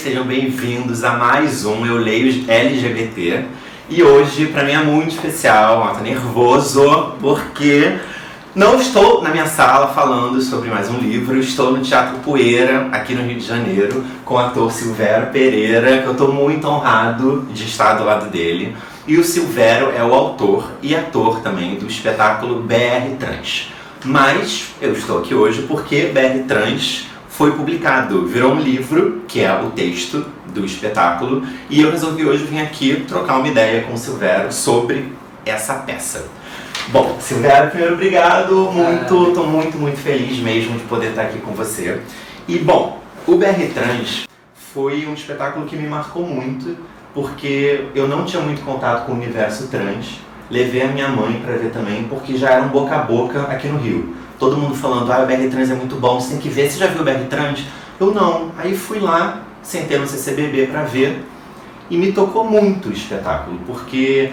sejam bem-vindos a mais um Eu Leio LGBT. E hoje, pra mim, é muito especial, eu tô nervoso, porque não estou na minha sala falando sobre mais um livro, estou no Teatro Poeira, aqui no Rio de Janeiro, com o ator Silvério Pereira, que eu tô muito honrado de estar do lado dele. E o Silvério é o autor e ator também do espetáculo BR Trans. Mas eu estou aqui hoje porque BR Trans foi publicado, virou um livro, que é o texto do espetáculo, e eu resolvi hoje vir aqui trocar uma ideia com o Silvério sobre essa peça. Bom, Silvério, primeiro obrigado, tô muito feliz mesmo de poder estar aqui com você. E bom, o BR Trans foi um espetáculo que me marcou muito, porque eu não tinha muito contato com o universo trans, levei a minha mãe para ver também, porque já era um boca a boca aqui no Rio. Todo mundo falando, o BR Trans é muito bom, você tem que ver, você já viu o BR Trans? Eu não, aí fui lá, sentei no CCBB para ver, e me tocou muito o espetáculo, porque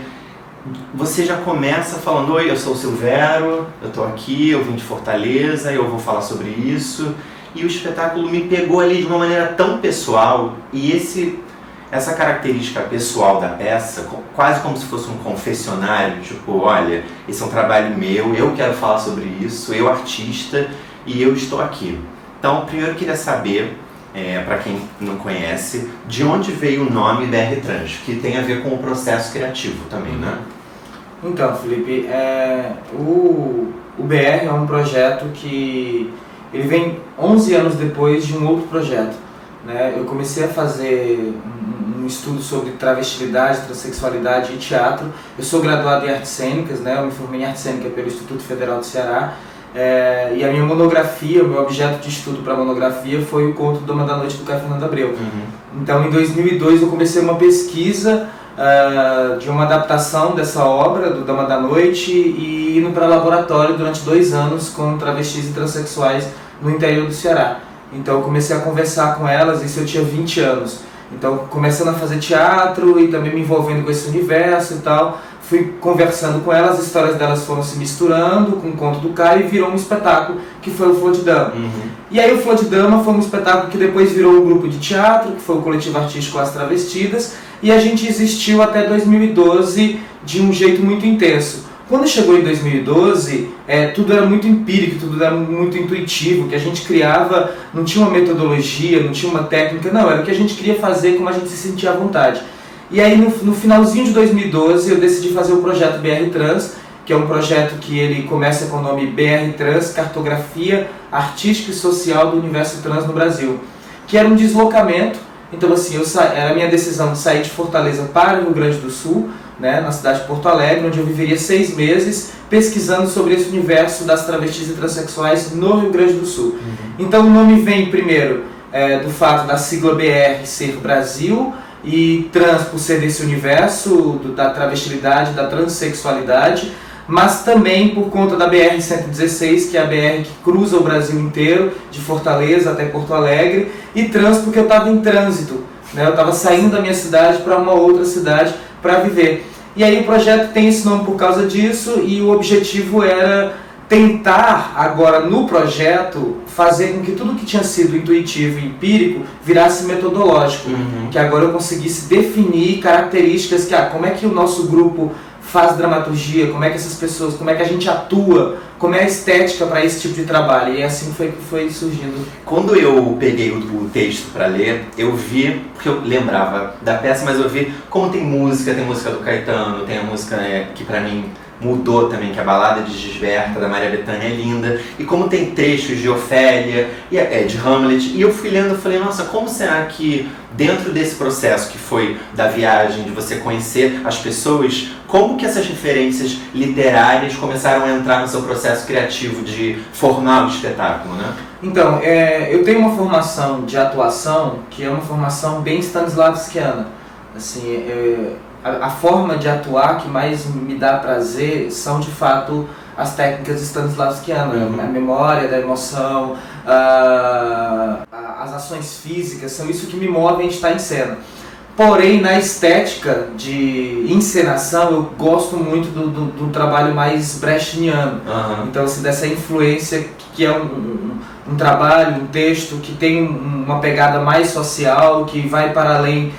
você já começa falando, oi, eu sou o Silvério, eu tô aqui, eu vim de Fortaleza, eu vou falar sobre isso, e o espetáculo me pegou ali de uma maneira tão pessoal, e essa característica pessoal da peça, quase como se fosse um confessionário, tipo, olha, esse é um trabalho meu, eu quero falar sobre isso, eu artista, e eu estou aqui. Então, primeiro eu queria saber, para quem não conhece, de onde veio o nome BR Trans, que tem a ver com o processo criativo também, né? Então, Felipe, o BR é um projeto que ele vem 11 anos depois de um outro projeto. Né? Eu comecei a fazer um estudo sobre travestilidade, transexualidade e teatro. Eu sou graduado em artes cênicas, né? Eu me formei em arte cênica pelo Instituto Federal do Ceará. E a minha monografia, o meu objeto de estudo para a monografia foi o conto Dama da Noite do Caio Fernando Abreu. Então, em 2002, eu comecei uma pesquisa de uma adaptação dessa obra, do Dama da Noite, e indo para laboratório durante 2 anos com travestis e transexuais no interior do Ceará. Então eu comecei a conversar com elas, isso eu tinha 20 anos. Então começando a fazer teatro e também me envolvendo com esse universo e tal, fui conversando com elas, as histórias delas foram se misturando com o conto do Caio e virou um espetáculo que foi o Flor de Dama. E aí o Flor de Dama foi um espetáculo que depois virou um grupo de teatro, que foi o coletivo artístico As Travestidas, e a gente existiu até 2012 de um jeito muito intenso. Quando chegou em 2012, tudo era muito empírico, tudo era muito intuitivo, o que a gente criava não tinha uma metodologia, não tinha uma técnica, não, era o que a gente queria fazer como a gente se sentia à vontade. E aí no finalzinho de 2012 eu decidi fazer o projeto BR Trans, que é um projeto que ele começa com o nome BR Trans, Cartografia Artística e Social do Universo Trans no Brasil, que era um deslocamento. Então assim, era a minha decisão de sair de Fortaleza para o Rio Grande do Sul, né, na cidade de Porto Alegre, onde eu viveria 6 meses pesquisando sobre esse universo das travestis e transexuais no Rio Grande do Sul. Então o nome vem primeiro do fato da sigla BR ser Brasil e trans por ser desse universo da travestilidade, da transexualidade, mas também por conta da BR-116, que é a BR que cruza o Brasil inteiro, de Fortaleza até Porto Alegre, e trans porque eu estava em trânsito, né? Eu estava saindo da minha cidade para uma outra cidade para viver. E aí o projeto tem esse nome por causa disso, e o objetivo era tentar agora no projeto fazer com que tudo que tinha sido intuitivo e empírico virasse metodológico, que agora eu conseguisse definir características que, como é que o nosso grupo faz dramaturgia, como é que essas pessoas, como é que a gente atua, como é a estética para esse tipo de trabalho, e assim foi surgindo. Quando eu peguei o texto para ler, eu vi, porque eu lembrava da peça, mas eu vi como tem música do Caetano, tem a música que para mim mudou também, que é a Balada de Gisberta, da Maria Bethânia, é linda, e como tem trechos de Ofélia, de Hamlet, e eu fui lendo e falei, nossa, como será que dentro desse processo que foi da viagem, de você conhecer as pessoas, como que essas referências literárias começaram a entrar no seu processo criativo de formar o espetáculo, né? Então, eu tenho uma formação de atuação que é uma formação bem stanislavskiana. Assim, a forma de atuar que mais me dá prazer são, de fato, as técnicas stanislavskianas, a memória da emoção, as ações físicas, são isso que me movem a estar em cena. Porém, na estética de encenação, eu gosto muito do trabalho mais brechtiano. Então, assim, dessa influência que é um trabalho, um texto que tem uma pegada mais social, que vai para além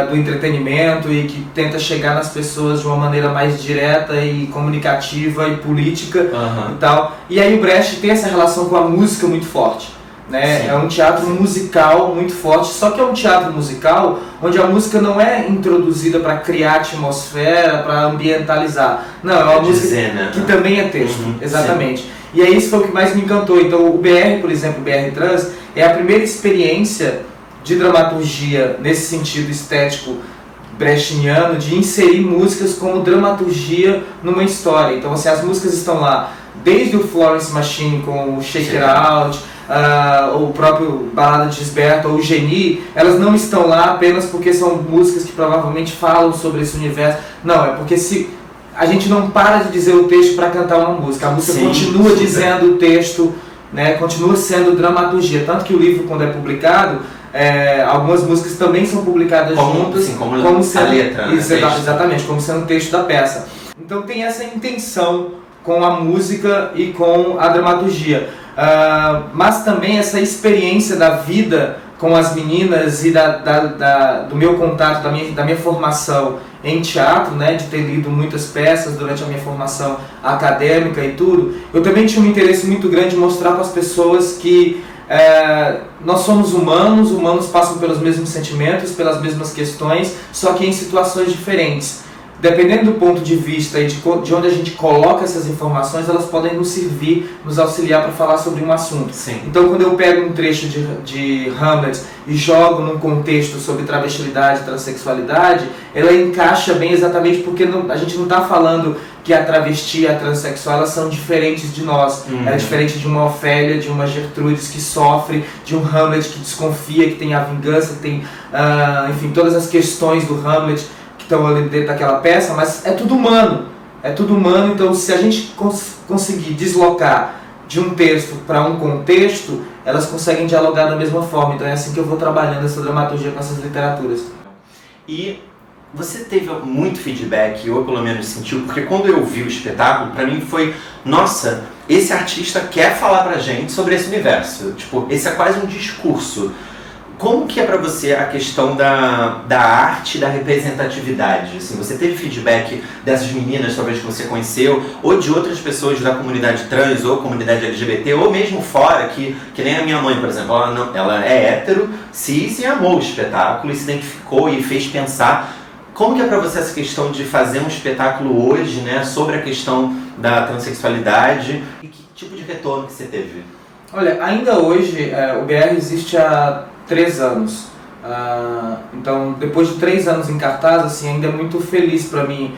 do entretenimento e que tenta chegar nas pessoas de uma maneira mais direta e comunicativa e política e tal. E aí o Brecht tem essa relação com a música muito forte, né? Sim. É um teatro musical muito forte, só que é um teatro musical onde a música não é introduzida para criar atmosfera, para ambientalizar. Não, é uma música que também é texto, exatamente. Sim. E aí isso foi o que mais me encantou. Então o BR, por exemplo, o BR Trans, é a primeira experiência de dramaturgia nesse sentido estético brechtiano, de inserir músicas como dramaturgia numa história. Então assim, as músicas estão lá, desde o Florence Machine com o Shake It Out, o próprio Balada de Gisberto ou o Genie, elas não estão lá apenas porque são músicas que provavelmente falam sobre esse universo. Não, é porque a gente não para de dizer o texto para cantar uma música. A música continua dizendo o texto, né, continua sendo dramaturgia. Tanto que o livro, quando é publicado, algumas músicas também são publicadas juntas, como sendo a letra, né? Exatamente, como sendo o texto da peça. Então tem essa intenção com a música e com a dramaturgia, mas também essa experiência da vida com as meninas e do meu contato, da minha formação em teatro, né, de ter lido muitas peças durante a minha formação acadêmica e tudo. Eu também tinha um interesse muito grande em mostrar para as pessoas que nós somos humanos passam pelos mesmos sentimentos, pelas mesmas questões, só que em situações diferentes. Dependendo do ponto de vista e de onde a gente coloca essas informações, elas podem nos servir, nos auxiliar para falar sobre um assunto. Sim. Então, quando eu pego um trecho de Hamlet e jogo num contexto sobre travestilidade e transexualidade, ela encaixa bem exatamente porque a gente não está falando que a travesti e a transexual elas são diferentes de nós. Ela é diferente de uma Ofélia, de uma Gertrudes que sofre, de um Hamlet que desconfia, que tem a vingança, que tem, enfim, todas as questões do Hamlet que estão ali dentro daquela peça, mas é tudo humano, então se a gente conseguir deslocar de um texto para um contexto, elas conseguem dialogar da mesma forma. Então é assim que eu vou trabalhando essa dramaturgia com essas literaturas. E você teve muito feedback, ou pelo menos sentiu, porque quando eu vi o espetáculo, pra mim foi, nossa, esse artista quer falar pra gente sobre esse universo, tipo, esse é quase um discurso. Como que é pra você a questão da arte e da representatividade? Assim, você teve feedback dessas meninas, talvez, que você conheceu, ou de outras pessoas da comunidade trans, ou comunidade LGBT, ou mesmo fora, que nem a minha mãe, por exemplo, ela é hétero, cis e amou o espetáculo, e se identificou e fez pensar. Como que é pra você essa questão de fazer um espetáculo hoje, né, sobre a questão da transexualidade, e que tipo de retorno que você teve? Olha, ainda hoje o BR existe há 3 anos, então depois de 3 anos em cartaz, assim, ainda é muito feliz para mim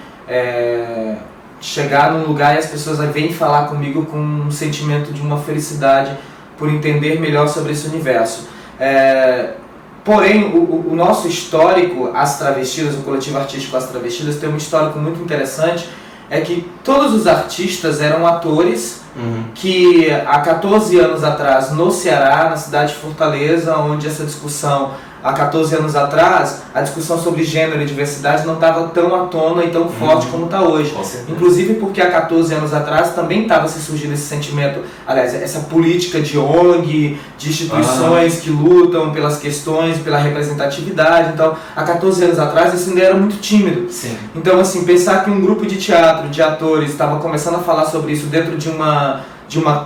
chegar num lugar e as pessoas vêm falar comigo com um sentimento de uma felicidade por entender melhor sobre esse universo. Porém, o nosso histórico, As Travestidas, o coletivo artístico As Travestidas, tem um histórico muito interessante, é que todos os artistas eram atores que há 14 anos atrás, no Ceará, na cidade de Fortaleza, onde essa discussão, há 14 anos atrás, a discussão sobre gênero e diversidade não estava tão à tona e tão forte como está hoje. Inclusive porque há 14 anos atrás também estava se surgindo esse sentimento, aliás, essa política de ONG, de instituições que lutam pelas questões, pela representatividade. Então, há 14 anos atrás isso ainda era muito tímido. Sim. Então, assim, pensar que um grupo de teatro, de atores, estava começando a falar sobre isso dentro de uma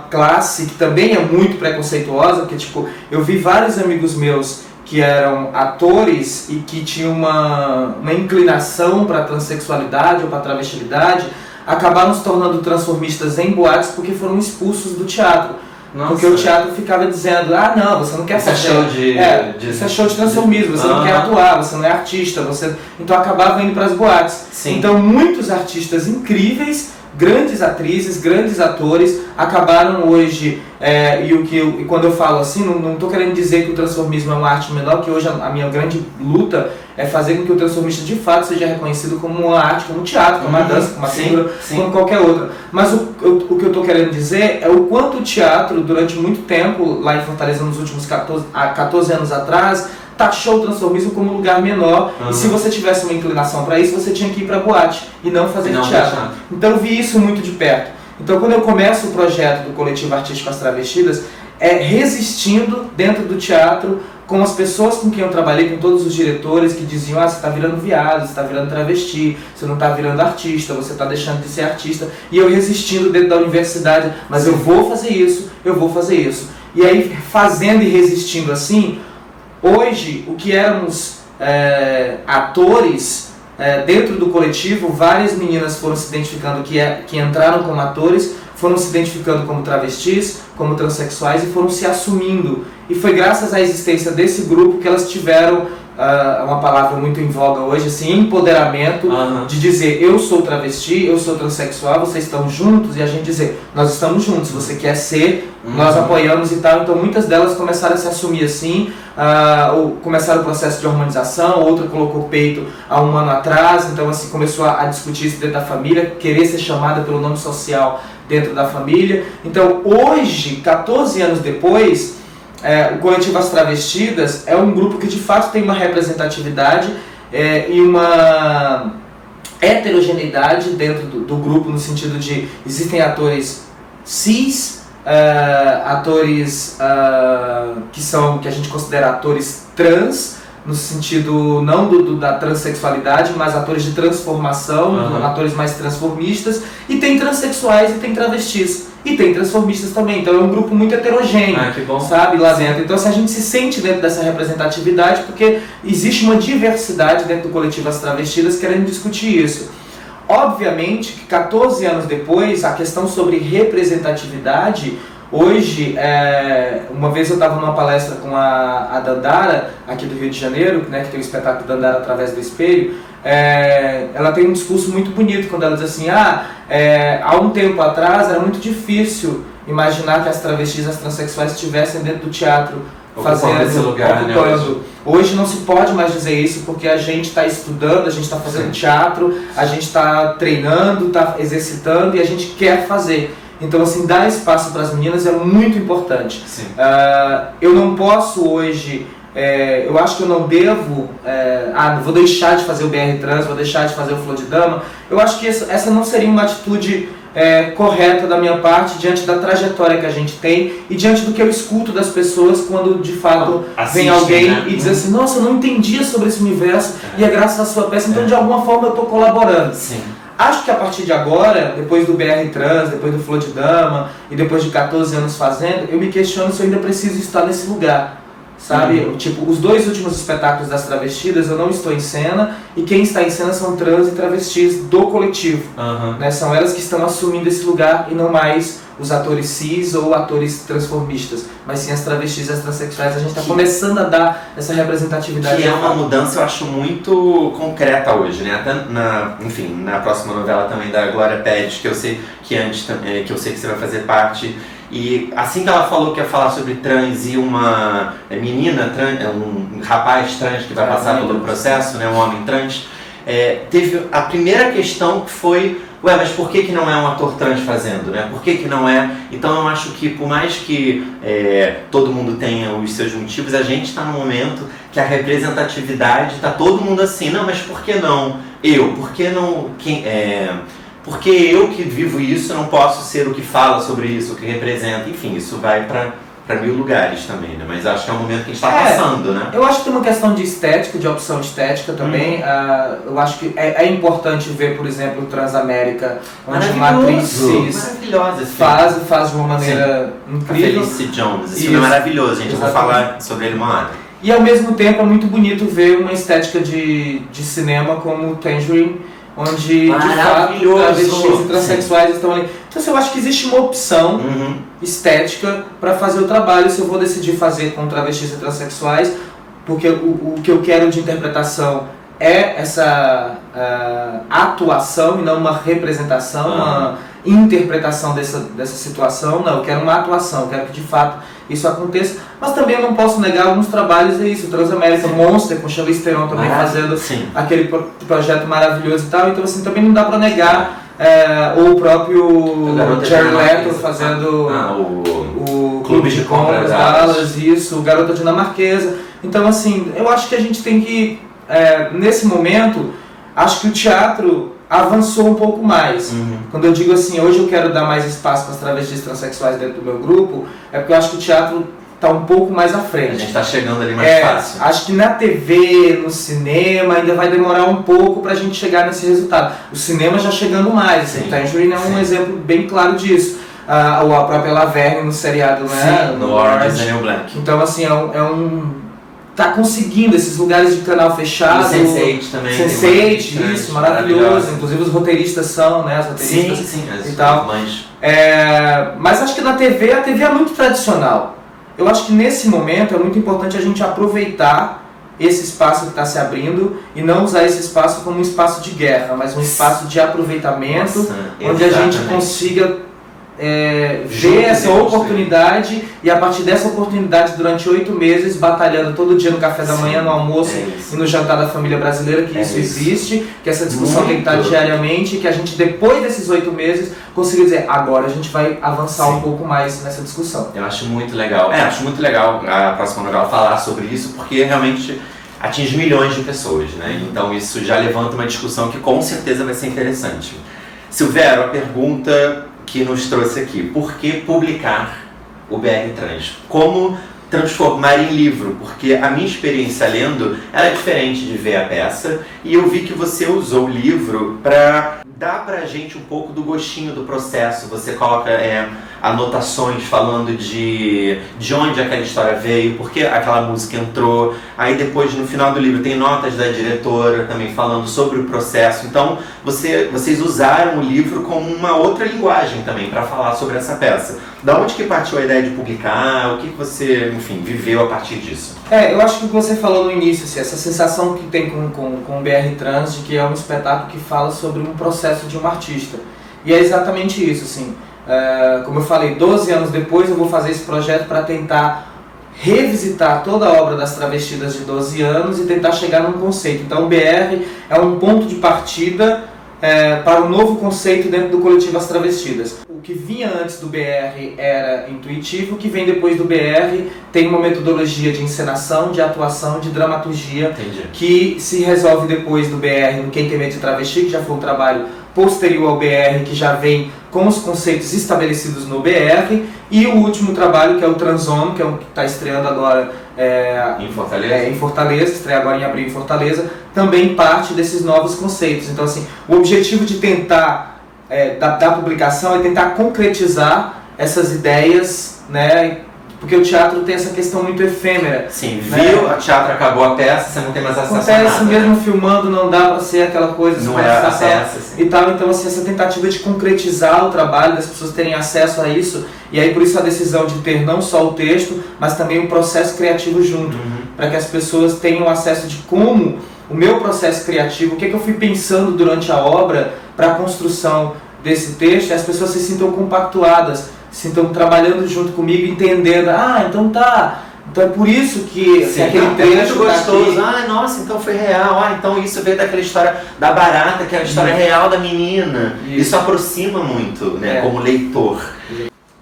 classe que também é muito preconceituosa, porque, tipo, eu vi vários amigos meus que eram atores e que tinham uma inclinação para a transexualidade ou para a travestilidade, acabaram se tornando transformistas em boates porque foram expulsos do teatro. Nossa. Porque o teatro ficava dizendo, não, você não quer fazer... Isso é show de transformismo, você não quer atuar, você não é artista, então acabava indo para as boates. Sim. Então muitos artistas incríveis, grandes atrizes, grandes atores, acabaram hoje, e quando eu falo assim, não estou querendo dizer que o transformismo é uma arte menor, que hoje a minha grande luta é fazer com que o transformista de fato seja reconhecido como uma arte, como um teatro, como uma dança, como uma figura, como qualquer outra. Mas o que eu estou querendo dizer é o quanto o teatro, durante muito tempo, lá em Fortaleza, nos últimos 14 anos atrás, taxou o transformismo como um lugar menor, e se você tivesse uma inclinação para isso, você tinha que ir para boate e não fazer teatro. Então eu vi isso muito de perto. Então quando eu começo o projeto do coletivo artístico As Travestidas, resistindo dentro do teatro com as pessoas com quem eu trabalhei, com todos os diretores que diziam: você está virando viado, você está virando travesti, você não está virando artista, você está deixando de ser artista. E eu resistindo dentro da universidade: mas eu vou fazer isso, eu vou fazer isso. E aí, fazendo e resistindo assim, hoje, o que éramos atores, dentro do coletivo, várias meninas foram se identificando que entraram como atores, foram se identificando como travestis, como transexuais e foram se assumindo. E foi graças à existência desse grupo que elas tiveram uma palavra muito em voga hoje, assim, empoderamento, de dizer: eu sou travesti, eu sou transexual, vocês estão juntos, e a gente dizer: nós estamos juntos, você quer ser, nós apoiamos e tal. Então muitas delas começaram a se assumir assim, ou começaram o processo de hormonização, outra colocou peito há um ano atrás, então assim, começou a discutir isso dentro da família, querer ser chamada pelo nome social dentro da família. Então hoje, 14 anos depois, o Coletivo As Travestidas é um grupo que de fato tem uma representatividade e uma heterogeneidade dentro do grupo, no sentido de existem atores cis, atores que a gente considera atores trans, no sentido não da transexualidade, mas atores de transformação, atores mais transformistas, e tem transexuais e tem travestis. E tem transformistas também, então é um grupo muito heterogêneo, que bom. Sabe, lá dentro. Então assim, a gente se sente dentro dessa representatividade porque existe uma diversidade dentro do Coletivo As Travestidas querendo discutir isso. Obviamente que 14 anos depois, a questão sobre representatividade, hoje, uma vez eu estava numa palestra com a Dandara, aqui do Rio de Janeiro, né, que tem o espetáculo Dandara Através do Espelho. Ela tem um discurso muito bonito quando ela diz assim: há um tempo atrás era muito difícil imaginar que as travestis e as transexuais estivessem dentro do teatro fazendo esse lugar, ocupando. Né, hoje não se pode mais dizer isso porque a gente está estudando, a gente está fazendo teatro, a gente está treinando, está exercitando e a gente quer fazer. Então assim, dar espaço para as meninas é muito importante. Eu não posso hoje... eu acho que eu não devo, vou deixar de fazer o BR Trans, vou deixar de fazer o Flor de Dama. Eu acho que essa não seria uma atitude correta da minha parte diante da trajetória que a gente tem e diante do que eu escuto das pessoas quando de fato vem alguém, né, e diz assim: nossa, eu não entendia sobre esse universo e é graças à sua peça, então de alguma forma eu estou colaborando. Sim. Acho que a partir de agora, depois do BR Trans, depois do Flor de Dama e depois de 14 anos fazendo, eu me questiono se eu ainda preciso estar nesse lugar. Sabe, tipo, os 2 últimos espetáculos das Travestidas eu não estou em cena e quem está em cena são trans e travestis do coletivo, né? São elas que estão assumindo esse lugar e não mais os atores cis ou atores transformistas, mas sim as travestis e as transexuais. A gente está começando a dar essa representatividade. Que é uma mudança, eu acho, muito concreta hoje, né? Até na próxima novela também da Glória Pérez, que eu sei que você vai fazer parte. E assim que ela falou que ia falar sobre trans e uma menina trans, um rapaz trans que vai passar pelo processo, né, um homem trans, teve a primeira questão que foi: mas por que não é um ator trans fazendo, né? Por que não é? Então eu acho que por mais que todo mundo tenha os seus motivos, a gente está num momento que a representatividade está todo mundo assim: não, mas por que não eu? Por que não porque eu que vivo isso não posso ser o que fala sobre isso, o que representa, enfim, isso vai para 1000 lugares também, né? Mas acho que é um momento que a gente está passando, né? Eu acho que tem uma questão de estética, de opção estética também. Eu acho que é importante ver, por exemplo, o Transamérica, onde uma atriz faz de uma maneira incrível. A Felice Jones, esse filme é maravilhoso, gente. Eu vou falar sobre ele uma hora. E ao mesmo tempo é muito bonito ver uma estética de cinema como Tangerine, onde de fato travestis e transexuais estão ali. Então eu acho que existe uma opção estética para fazer o trabalho. Se eu vou decidir fazer com travestis e transexuais, porque o que eu quero de interpretação é essa atuação e não uma representação, uma interpretação dessa situação. Não, eu quero uma atuação, eu quero que de fato isso aconteça. Mas também eu não posso negar alguns trabalhos, isso, Transamérica, Monster, com Charlize Theron também fazendo aquele projeto maravilhoso e tal. Então assim, também não dá para negar, ou o próprio Jared Leto fazendo o Clube de Compras Dallas, isso, Garota Dinamarquesa. Então assim, eu acho que a gente tem que, nesse momento, acho que o teatro avançou um pouco mais. Uhum. Quando eu digo assim, hoje eu quero dar mais espaço para as travestis transexuais dentro do meu grupo, é porque eu acho que o teatro está um pouco mais à frente. A gente está chegando ali mais fácil. Acho que na TV, no cinema, ainda vai demorar um pouco para a gente chegar nesse resultado. O cinema já chegando mais. O Tangerine é um exemplo bem claro disso. A própria Laverne no seriado, né? Sim, no Orange is the New Black. Então, assim, tá conseguindo esses lugares de canal fechado. O Sense8 também. Sense8, isso, maravilhoso. Inclusive os roteiristas são, né? As roteiristas sim, e tal. Mas acho que na TV, a TV é muito tradicional. Eu acho que nesse momento é muito importante a gente aproveitar esse espaço que está se abrindo e não usar esse espaço como um espaço de guerra, mas um espaço de aproveitamento. Nossa, onde a gente consiga ver essa oportunidade e a partir dessa oportunidade durante 8 meses batalhando todo dia no café da manhã, no almoço e no jantar da família brasileira, que isso existe, que essa discussão tem que estar diariamente, que a gente depois desses 8 meses consiga dizer, agora a gente vai avançar um pouco mais nessa discussão. Eu acho muito legal, acho muito legal a próxima novela falar sobre isso, porque realmente atinge milhões de pessoas, né? Então isso já levanta uma discussão que com certeza vai ser interessante. Silvério, a pergunta que nos trouxe aqui, por que publicar o BR Trans? Como transformar em livro? Porque a minha experiência lendo era diferente de ver a peça e eu vi que você usou o livro para dar pra gente um pouco do gostinho do processo. Você coloca anotações falando de onde aquela história veio, por que aquela música entrou. Aí depois, no final do livro, tem notas da diretora também falando sobre o processo. Então, vocês usaram o livro como uma outra linguagem também para falar sobre essa peça. Da onde que partiu a ideia de publicar? O que você, enfim, viveu a partir disso? Eu acho que o que você falou no início, assim, essa sensação que tem com o BR Trans, de que é um espetáculo que fala sobre um processo de um artista. E é exatamente isso, assim. Como eu falei, 12 anos depois eu vou fazer esse projeto para tentar revisitar toda a obra das travestidas de 12 anos e tentar chegar num conceito. Então o BR é um ponto de partida para um novo conceito dentro do coletivo As Travestidas. O que vinha antes do BR era intuitivo, o que vem depois do BR tem uma metodologia de encenação, de atuação, de dramaturgia. Entendi. Que se resolve depois do BR no Quem Tem Medo de Travesti, que já foi um trabalho posterior ao BR, que já vem com os conceitos estabelecidos no BR, e o último trabalho, que é o Transono, que é o que está estreando agora em Fortaleza, estreia agora em abril em Fortaleza, também parte desses novos conceitos. Então, assim, o objetivo de tentar, da publicação, é tentar concretizar essas ideias, né? Porque o teatro tem essa questão muito efêmera. Sim, viu, o teatro acabou a peça, você não tem mais acesso a nada. Acontece mesmo filmando, não dá pra ser aquela coisa... Não é a peça, assim. E tal, então assim, essa tentativa de concretizar o trabalho, das pessoas terem acesso a isso, e aí por isso a decisão de ter não só o texto, mas também um processo criativo junto, para que as pessoas tenham acesso de como o meu processo criativo, o que eu fui pensando durante a obra para a construção desse texto, e as pessoas se sintam compactuadas, sintam trabalhando junto comigo, entendendo, então tá, então é por isso que aquele trecho gostoso, tá nossa, então foi real, então isso veio daquela história da barata, que é a história real da menina. Isso aproxima muito, né, como leitor.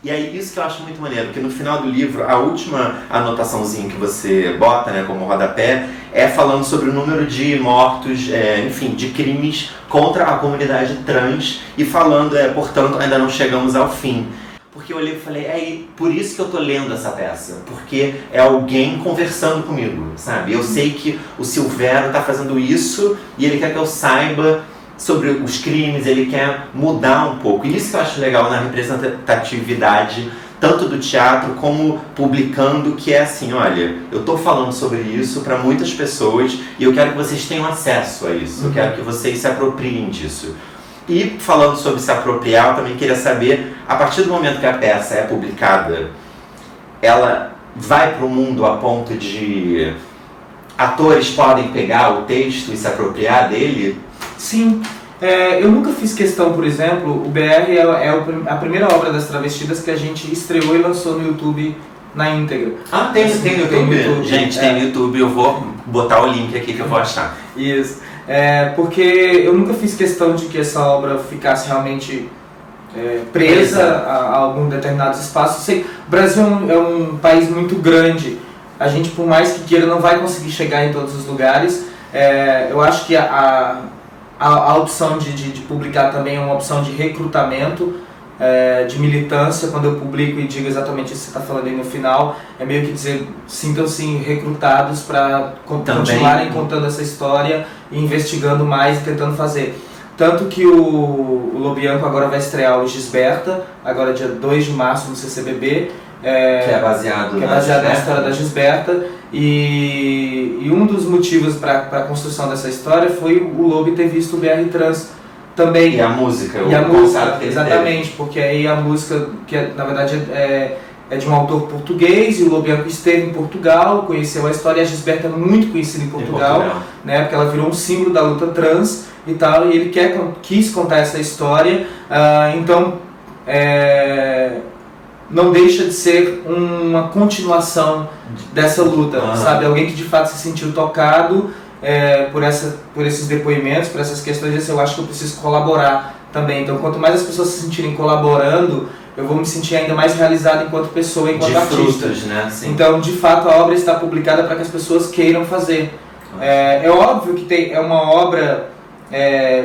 E aí isso que eu acho muito maneiro, porque no final do livro, a última anotaçãozinha que você bota, né, como rodapé, é falando sobre o número de mortos, enfim, de crimes contra a comunidade trans, e falando, portanto, ainda não chegamos ao fim. Porque eu olhei e falei, por isso que eu tô lendo essa peça, porque é alguém conversando comigo, sabe? Eu sei que o Silvério tá fazendo isso e ele quer que eu saiba sobre os crimes, ele quer mudar um pouco. E isso que eu acho legal na representatividade, tanto do teatro como publicando, que é assim, olha, eu tô falando sobre isso para muitas pessoas e eu quero que vocês tenham acesso a isso, eu quero que vocês se apropriem disso. E falando sobre se apropriar, eu também queria saber, a partir do momento que a peça é publicada, ela vai para o mundo a ponto de atores podem pegar o texto e se apropriar dele? Sim. Eu nunca fiz questão, por exemplo, o BR é a primeira obra das Travestidas que a gente estreou e lançou no YouTube na íntegra. Tem no YouTube? Gente, tem no YouTube, eu vou botar o link aqui que eu vou achar. Isso. Porque eu nunca fiz questão de que essa obra ficasse realmente presa a algum determinado espaço. O Brasil é um país muito grande. A gente, por mais que queira, não vai conseguir chegar em todos os lugares. Eu acho que a opção de publicar também é uma opção de recrutamento, de militância. Quando eu publico e digo exatamente isso que você está falando aí no final, é meio que dizer, sintam-se recrutados para continuarem contando essa história e investigando mais e tentando fazer. Tanto que o Lobianco agora vai estrear o Gisberta, agora dia 2 de março no CCBB, que é baseado na história da Gisberta, e um dos motivos para a construção dessa história foi o Lobi ter visto o BR Trans também. E a música, exatamente, porque aí a música, que na verdade é de um autor português, e o Lobianco esteve em Portugal, conheceu a história, e a Gisberta é muito conhecida em Portugal, né, porque ela virou um símbolo da luta trans e tal, e ele quis contar essa história, então não deixa de ser uma continuação dessa luta, sabe? Alguém que de fato se sentiu tocado por esses depoimentos, por essas questões, eu acho que eu preciso colaborar também. Então, quanto mais as pessoas se sentirem colaborando, eu vou me sentir ainda mais realizado enquanto pessoa, enquanto artista. Né? Sim. Então, de fato, a obra está publicada para que as pessoas queiram fazer. É óbvio que é uma obra,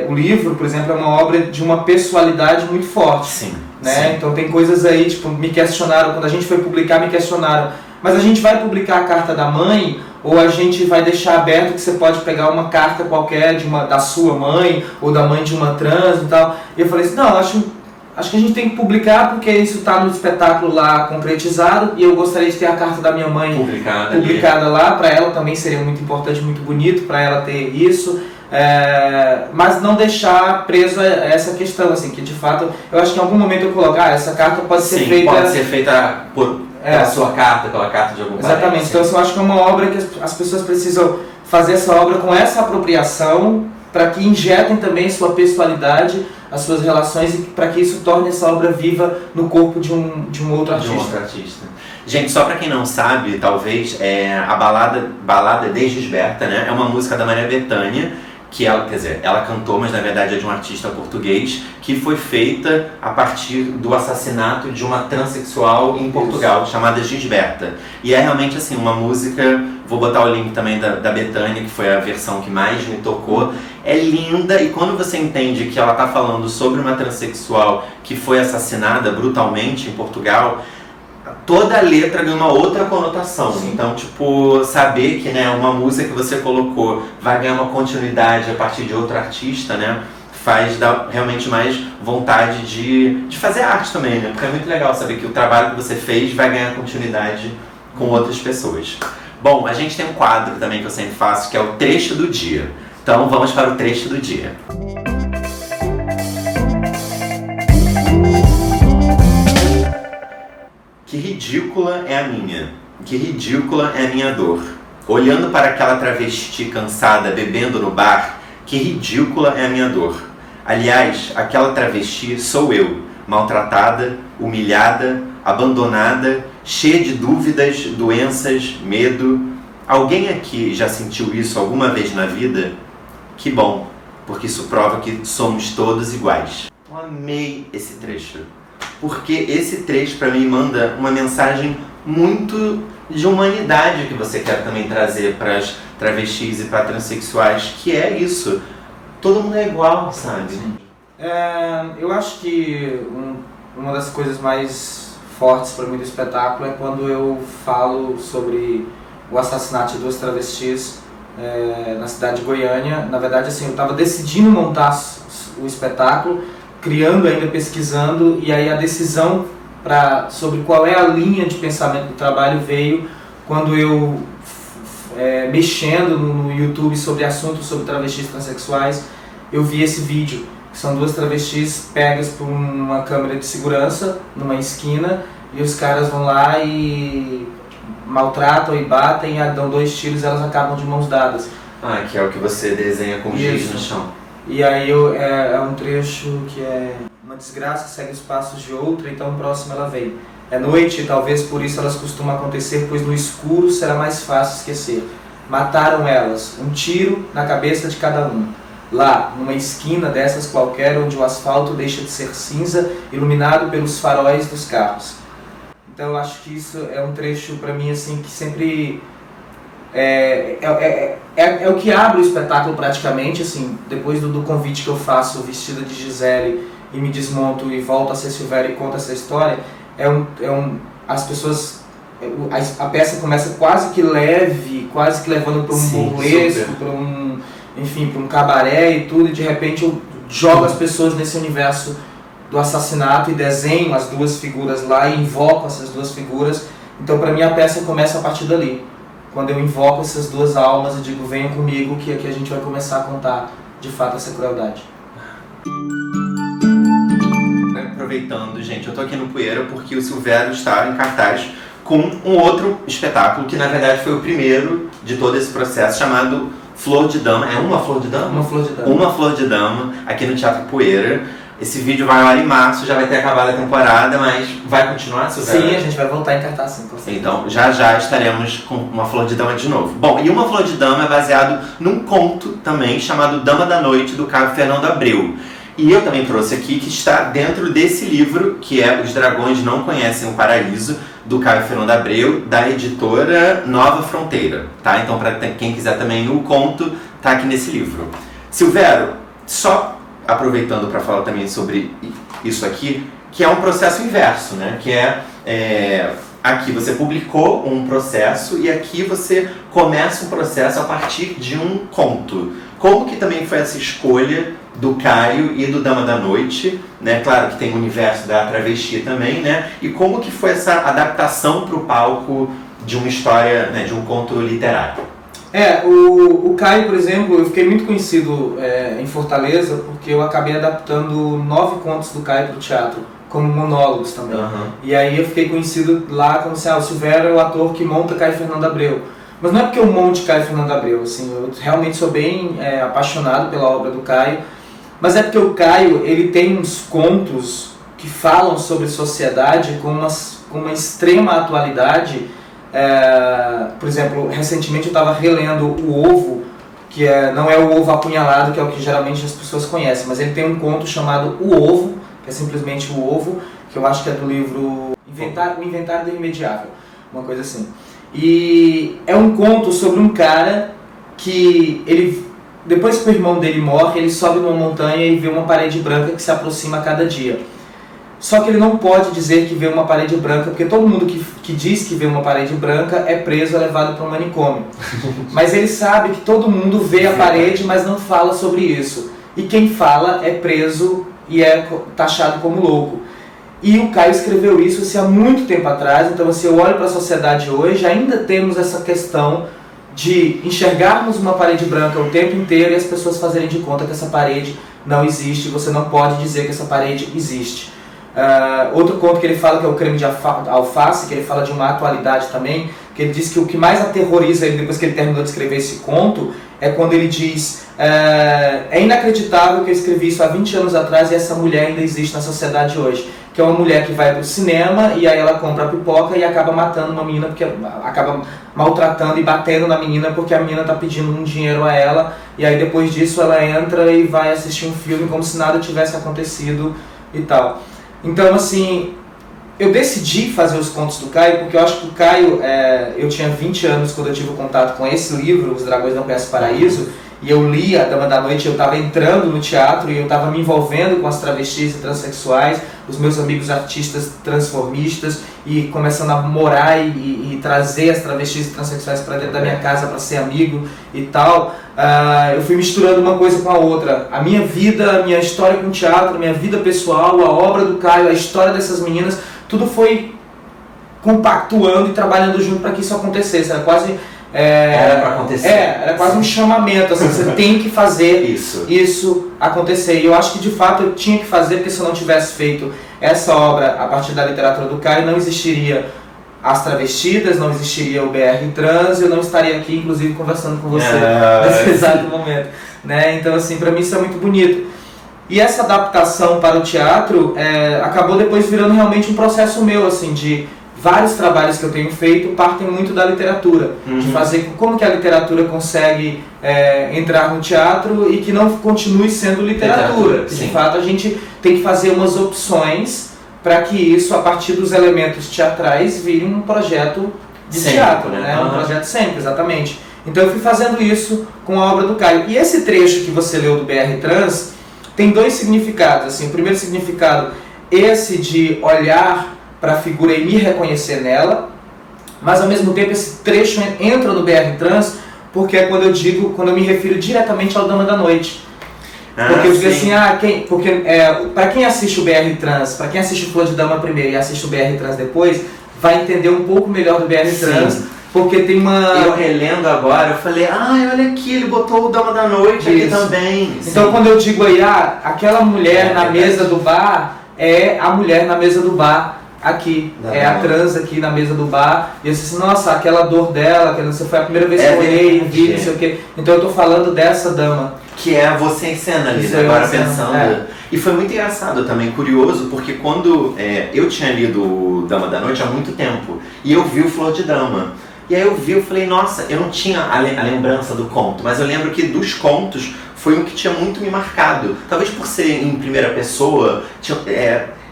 o livro, por exemplo, é uma obra de uma pessoalidade muito forte. Sim. Né? Sim. Então tem coisas aí, tipo, me questionaram, quando a gente foi publicar, me questionaram, mas a gente vai publicar a carta da mãe, ou a gente vai deixar aberto que você pode pegar uma carta qualquer da sua mãe, ou da mãe de uma trans e tal? E eu falei assim, não, acho que a gente tem que publicar porque isso está no espetáculo lá concretizado, e eu gostaria de ter a carta da minha mãe publicada lá, para ela também seria muito importante, muito bonito para ela ter isso. Mas não deixar preso a essa questão, assim, que de fato eu acho que em algum momento eu colocar essa carta pode ser feita. Pode ser feita pela sua carta, pela carta de algum parente. Exatamente, então eu acho que é uma obra que as pessoas precisam fazer essa obra com essa apropriação, para que injetem também sua pessoalidade, as suas relações, e para que isso torne essa obra viva no corpo de um outro artista. Gente, só para quem não sabe, talvez, a balada de Gisberta, né, é uma música da Maria Bethânia, que ela cantou, mas na verdade é de um artista português, que foi feita a partir do assassinato de uma transexual em Portugal, chamada Gisberta. E é realmente assim, uma música, vou botar o link também da Bethânia, que foi a versão que mais me tocou. É linda, e quando você entende que ela está falando sobre uma transexual que foi assassinada brutalmente em Portugal, toda a letra ganha uma outra conotação. Sim. Então, tipo, saber que, né, uma música que você colocou vai ganhar uma continuidade a partir de outro artista, né, dá realmente mais vontade de fazer arte também, né? Porque é muito legal saber que o trabalho que você fez vai ganhar continuidade com outras pessoas. Bom, a gente tem um quadro também que eu sempre faço, que é o trecho do dia. Então, vamos para o trecho do dia. Que ridícula é a minha, que ridícula é a minha dor. Olhando para aquela travesti cansada bebendo no bar, que ridícula é a minha dor. Aliás, aquela travesti sou eu, maltratada, humilhada, abandonada, cheia de dúvidas, doenças, medo. Alguém aqui já sentiu isso alguma vez na vida? Que bom, porque isso prova que somos todos iguais. Eu amei esse trecho. Porque esse trecho para mim manda uma mensagem muito de humanidade que você quer também trazer para as travestis e para transexuais, que é isso, todo mundo é igual, sabe? Eu acho que uma das coisas mais fortes para mim do espetáculo é quando eu falo sobre o assassinato de 2 travestis na cidade de Goiânia. Na verdade, assim, eu estava decidindo montar o espetáculo, criando ainda, pesquisando, e aí a decisão sobre qual é a linha de pensamento do trabalho veio quando eu, mexendo no YouTube sobre assuntos sobre travestis transexuais, eu vi esse vídeo, que são 2 travestis pegas por uma câmera de segurança numa esquina, e os caras vão lá e maltratam e batem, dão 2 tiros e elas acabam de mãos dadas. Que é o que você desenha com giz no chão. E aí é um trecho que é: uma desgraça segue os passos de outra, então próximo ela vem. É noite e talvez por isso elas costumam acontecer, pois no escuro será mais fácil esquecer. Mataram elas, um tiro na cabeça de cada uma. Lá, numa esquina dessas qualquer, onde o asfalto deixa de ser cinza, iluminado pelos faróis dos carros. Então eu acho que isso é um trecho para mim assim que sempre É o que abre o espetáculo praticamente, assim, depois do convite que eu faço vestida de Gisele e me desmonto e volto a ser Silvério e conto essa história, as pessoas, a peça começa quase que leve, quase que levando para um burlesco, para um cabaré e tudo, e de repente eu jogo as pessoas nesse universo do assassinato e desenho as duas figuras lá e invoco essas duas figuras. Então para mim a peça começa a partir dali, quando eu invoco essas duas almas e digo, venham comigo que aqui a gente vai começar a contar de fato essa crueldade. Aproveitando, gente, eu tô aqui no Poeira porque o Silvério está em cartaz com um outro espetáculo que na verdade foi o primeiro de todo esse processo, chamado Flor de Dama. É Uma Flor de Dama? Uma Flor de Dama. Uma Flor de Dama, aqui no Teatro Poeira. Esse vídeo vai lá em março, já vai ter acabado a temporada, mas vai continuar, Silvério? Sim, a gente vai voltar em cartaz sim, com certeza. Então, já estaremos com Uma Flor de Dama de novo. Bom, e Uma Flor de Dama é baseado num conto também, chamado Dama da Noite, do Caio Fernando Abreu. E eu também trouxe aqui, que está dentro desse livro, que é Os Dragões Não Conhecem o Paraíso, do Caio Fernando Abreu, da editora Nova Fronteira, tá? Então, para quem quiser também o conto, tá aqui nesse livro. Silvério, só aproveitando para falar também sobre isso aqui, que é um processo inverso, né? Que aqui você publicou um processo e aqui você começa um processo a partir de um conto. Como que também foi essa escolha do Caio e do Dama da Noite, né? Claro que tem o universo da travesti também, né? E como que foi essa adaptação para o palco de uma história, né? De um conto literário? O Caio, por exemplo, eu fiquei muito conhecido em Fortaleza porque eu acabei adaptando 9 contos do Caio para o teatro, como monólogos também. Uhum. E aí eu fiquei conhecido lá como assim, o Silvério é o ator que monta Caio Fernando Abreu. Mas não é porque eu monte Caio Fernando Abreu, assim, eu realmente sou bem apaixonado pela obra do Caio, mas é porque o Caio, ele tem uns contos que falam sobre sociedade com uma extrema atualidade. Por exemplo, recentemente eu estava relendo O Ovo, que não é o ovo apunhalado, que é o que geralmente as pessoas conhecem, mas ele tem um conto chamado O Ovo, que é simplesmente O Ovo, que eu acho que é do livro O Inventário do Irremediável, uma coisa assim. E é um conto sobre um cara que depois que o irmão dele morre, ele sobe numa montanha e vê uma parede branca que se aproxima a cada dia. Só que ele não pode dizer que vê uma parede branca, porque todo mundo que diz que vê uma parede branca é preso, é levado para um manicômio. Mas ele sabe que todo mundo vê a parede, mas não fala sobre isso. E quem fala é preso e é taxado como louco. E o Caio escreveu isso assim, há muito tempo atrás, então assim, eu olho para a sociedade hoje, ainda temos essa questão de enxergarmos uma parede branca o tempo inteiro e as pessoas fazerem de conta que essa parede não existe, você não pode dizer que essa parede existe. Outro conto que ele fala, que é o Creme de Alface, que ele fala de uma atualidade também, que ele diz que o que mais aterroriza ele depois que ele terminou de escrever esse conto é quando ele diz é inacreditável que eu escrevi isso há 20 anos atrás e essa mulher ainda existe na sociedade hoje, que é uma mulher que vai para o cinema e aí ela compra a pipoca e acaba matando uma menina, porque acaba maltratando e batendo na menina porque a menina está pedindo um dinheiro a ela, e aí depois disso ela entra e vai assistir um filme como se nada tivesse acontecido e tal. Então, assim, eu decidi fazer os contos do Caio porque eu acho que o Caio, eu tinha 20 anos quando eu tive contato com esse livro, Os Dragões Não Conhecem o Paraíso, e eu li A Dama da Noite, eu estava entrando no teatro e eu estava me envolvendo com as travestis e transexuais, os meus amigos artistas transformistas, e começando a morar e trazer as travestis e transexuais para dentro da minha casa para ser amigo e tal. Eu fui misturando uma coisa com a outra. A minha vida, a minha história com o teatro, a minha vida pessoal, a obra do Caio, a história dessas meninas, tudo foi compactuando e trabalhando junto para que isso acontecesse. Era quase... Era para acontecer. Era quase um chamamento, assim, você tem que fazer isso acontecer. E eu acho que de fato eu tinha que fazer, porque se eu não tivesse feito essa obra a partir da literatura do Caio, não existiria As Travestidas, não existiria o BR Trans, eu não estaria aqui, inclusive, conversando com você nesse exato momento. Né? Então, assim, para mim isso é muito bonito. E essa adaptação para o teatro acabou depois virando realmente um processo meu, assim, de vários trabalhos que eu tenho feito partem muito da literatura, de fazer como que a literatura consegue entrar no teatro e que não continue sendo literatura. De fato, a gente tem que fazer umas opções para que isso, a partir dos elementos teatrais, vire um projeto de teatro, né? Um projeto cênico, exatamente. Então eu fui fazendo isso com a obra do Caio. E esse trecho que você leu do BR Trans tem dois significados. Assim, o primeiro significado, esse de olhar para a figura e me reconhecer nela, mas ao mesmo tempo esse trecho entra no BR Trans porque é quando eu me refiro diretamente ao Dama da Noite. Porque eu digo assim, para quem assiste o BR Trans, para quem assiste o Flor de Dama primeiro e assiste o BR Trans depois, vai entender um pouco melhor do BR Trans, porque tem uma... Eu relendo agora, eu falei, olha aqui, ele botou o Dama da Noite aqui também. Então quando eu digo aí, aquela mulher na mesa do bar, é a mulher na mesa do bar aqui, a trans aqui na mesa do bar, e eu disse assim, nossa, aquela dor dela, você foi a primeira vez que eu olhei, vi, não sei o quê. Então eu tô falando dessa dama. Que é você em cena ali, né? Agora pensando. E foi muito engraçado também, curioso, porque quando eu tinha lido o Dama da Noite há muito tempo, e eu vi o Flor de Dama. E aí eu falei, nossa, eu não tinha a lembrança do conto, mas eu lembro que dos contos foi um que tinha muito me marcado. Talvez por ser em primeira pessoa,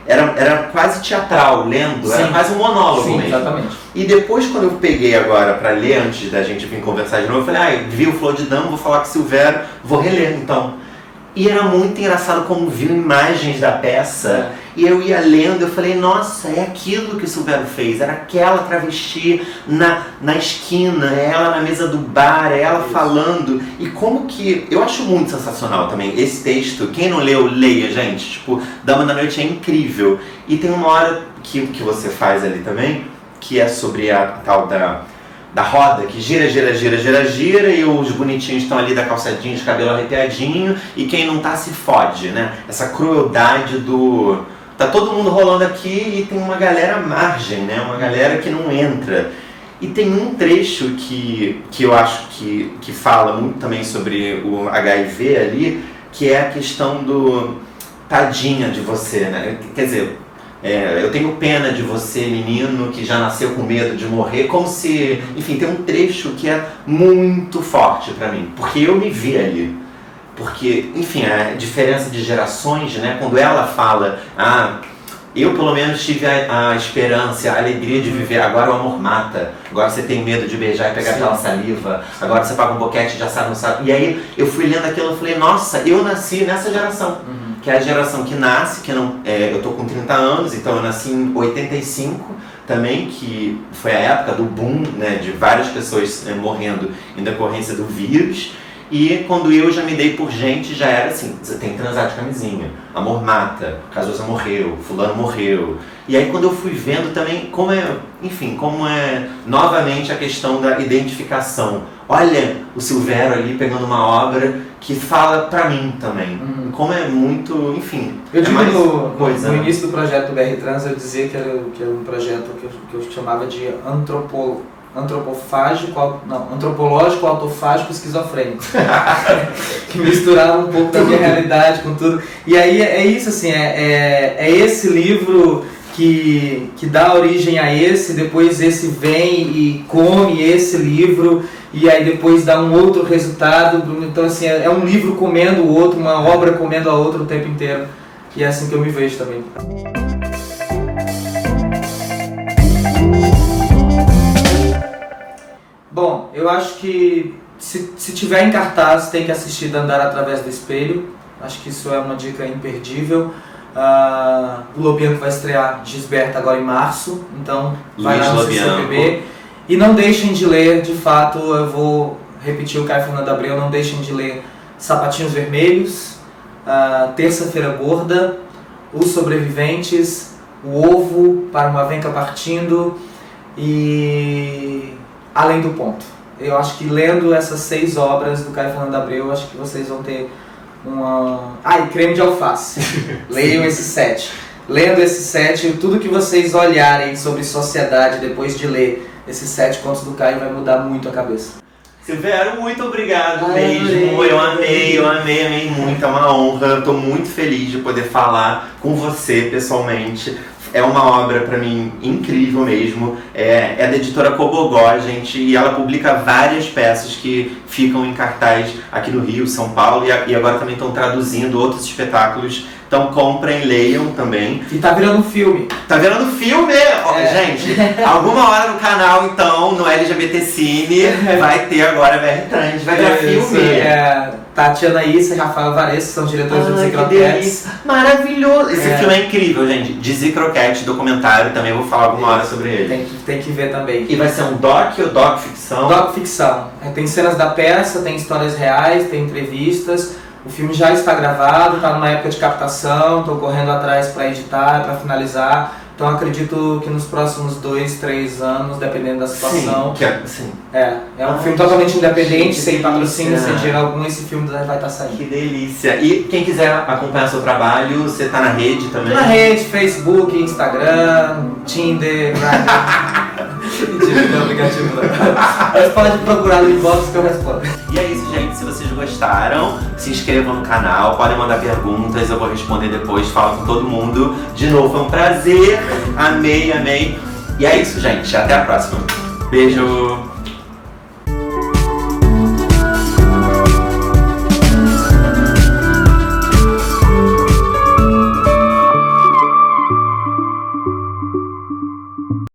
era quase teatral, lendo, era quase um monólogo mesmo. Exatamente. E depois, quando eu peguei agora para ler, antes da gente vir conversar de novo, eu falei, vi o Flor de Dama, vou falar com o Silvério, vou reler então. E era muito engraçado como viu imagens da peça, e eu ia lendo, eu falei, nossa, é aquilo que o Silvério fez, era aquela travesti na esquina, é ela na mesa do bar, é ela falando, e como que, eu acho muito sensacional também esse texto, quem não leu, leia, gente, tipo, Dama da Noite é incrível, e tem uma hora que você faz ali também, que é sobre a tal da roda, que gira, e os bonitinhos estão ali da calçadinha, de cabelo arrepiadinho, e quem não tá se fode, né? Essa crueldade do... Tá todo mundo rolando aqui e tem uma galera à margem, né? Uma galera que não entra. E tem um trecho que eu acho que fala muito também sobre o HIV ali, que é a questão do tadinha de você, né? Quer dizer... eu tenho pena de você, menino, que já nasceu com medo de morrer, como se... Enfim, tem um trecho que é muito forte pra mim, porque eu me vi ali. Porque, enfim, a diferença de gerações, né? Quando ela fala, eu pelo menos tive a esperança, a alegria de viver, agora o amor mata, agora você tem medo de beijar e pegar aquela saliva, agora você paga um boquete e já sabe, não sabe. E aí eu fui lendo aquilo e falei, nossa, eu nasci nessa geração. Que é a geração que nasce, que não, eu tô com 30 anos, então eu nasci em 85 também, que foi a época do boom, né, de várias pessoas morrendo em decorrência do vírus. E quando eu já me dei por gente, já era assim, você tem que transar de camisinha, amor mata, Cazuza morreu, fulano morreu. E aí quando eu fui vendo também como é novamente a questão da identificação. Olha o Silvério ali pegando uma obra que fala pra mim também. Como é muito, enfim. Eu digo no início do projeto do BR Trans, eu dizia que era um projeto que eu chamava de antropológico, autofágico, esquizofrênico. Que misturava um pouco da minha realidade com tudo. E aí é isso, assim, é esse livro que dá origem a esse, depois esse vem e come esse livro, e aí depois dá um outro resultado. Então, assim, é um livro comendo o outro, uma obra comendo a outra o tempo inteiro. E é assim que eu me vejo também. Bom, eu acho que se tiver em cartaz, tem que assistir Dandara através do espelho. Acho que isso é uma dica imperdível. O Lobianco vai estrear Gisberta agora em março, então vai lá no CCPB. E não deixem de ler, de fato, eu vou repetir o Caio Fernando Abreu, não deixem de ler Sapatinhos Vermelhos, Terça-feira Gorda, Os Sobreviventes, O Ovo, Para uma Venca Partindo e Além do Ponto. Eu acho que lendo essas 6 obras do Caio Fernando Abreu, eu acho que vocês vão ter e Creme de Alface. Leiam esses 7. Lendo esses 7, tudo que vocês olharem sobre sociedade depois de ler esses 7 contos do Caio vai mudar muito a cabeça. Silvério, muito obrigado mesmo. Eu amei muito. É uma honra. Estou muito feliz de poder falar com você pessoalmente. É uma obra, pra mim, incrível mesmo. É da editora Cobogó, gente, e ela publica várias peças que ficam em cartaz aqui no Rio, São Paulo, e agora também estão traduzindo outros espetáculos. Então comprem, leiam também. E tá virando filme. Tá virando filme? Gente, alguma hora no canal, então, no LGBT Cine, vai ter agora VR Trans, vai virar filme. Tatiana Issa e Rafael Varesso são diretores do Dizzy Maravilhoso! Esse filme é incrível, gente. Dizzy Croquete, documentário, também vou falar alguma hora sobre ele. Tem que ver também. E vai ser um doc ou doc-ficção? Doc-ficção. Tem cenas da peça, tem histórias reais, tem entrevistas. O filme já está gravado, está numa época de captação, estou correndo atrás para editar, para finalizar. Então acredito que nos próximos 2, 3 anos, dependendo da situação. Sim. É um filme totalmente independente, sem patrocínio, sem dinheiro algum, esse filme vai estar saindo. Que delícia! E quem quiser acompanhar seu trabalho, você está na rede também? Na rede, Facebook, Instagram, Tinder, não, aplicativo não. Mas pode procurar no inbox que eu respondo. E é isso, gente. Se vocês gostaram, se inscrevam no canal, podem mandar perguntas, eu vou responder depois, falo com todo mundo. De novo, foi um prazer. Amei. E é isso, gente. Até a próxima. Beijo!